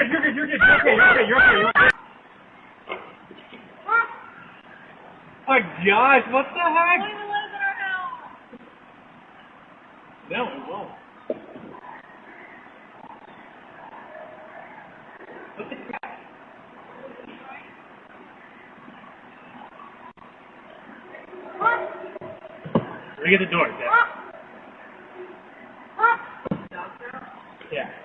You're okay. Oh my gosh, what the heck? Don't even let us in our house. No, it won't. What the crap? Look at the door, Dad. Yeah.